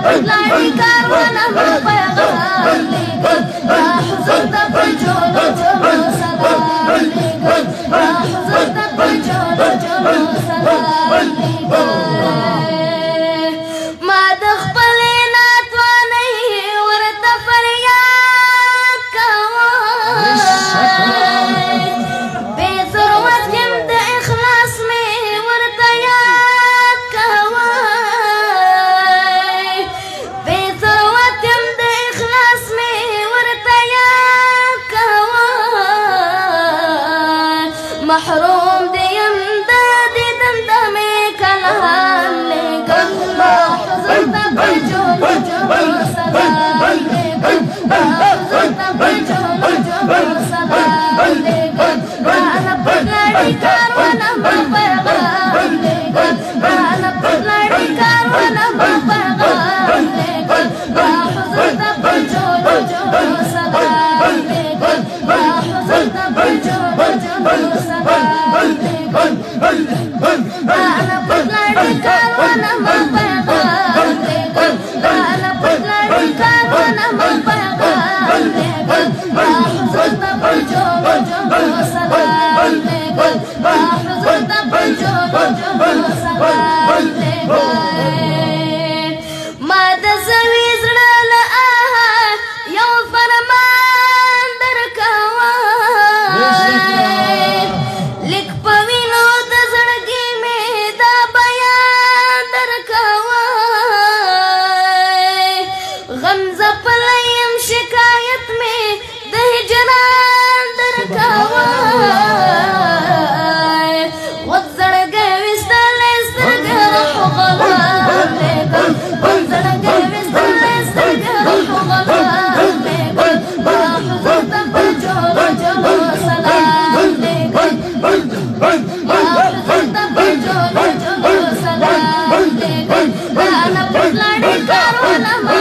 پتلاړي کاروانه ما پیغام لیکل یا حضور ته په جولو جولو سلام لیکل یا حضور ته په جولو جولو سلام لیکل ما د خپلې ناتوانۍ ورته فریاد کوم بې ضرورت یم د اخلاص مې ورته یاد کوم بې ضرورت یم د اخلاص مې ورته یاد کوم محروم د یم د دیدن د مې کلام لیکل ما حضور ته په جولو جولو سلام لیکل ما حضور ته په جولو جولو سلام لیکل راله پتلاړي کاروانه ما پیغام لیکل راله پتلاړي کاروانه ما پیغام لیکل ما حضور ته په جولو جولو سلام لیکل ما حضور ته په جولو جولو سلام لیکل راله پتلاړي کاروانه ما پیغام لیکل راله پتلاړي کاروانه ما پیغام لیکل ما حضور ته په جولو جولو سلام لیکل ما حضور ته په جولو جولو سلام لیکل ما د زوی زړه له یو فرمان درکوم لیک په وینو د زړګي مې دا بیان درکوم غم ځپلی یم شکایت مې د هجران درکوم وخت زړګی ویستلی سترګې روحو غلام لیکل وخت زړګی ویستلی سترګې روحو غلام لیکل ما حضور ته په جولو جولو سلام لیکل ما حضور ته په جولو جولو سلام لیکل راله پتلاړي کاروانه ما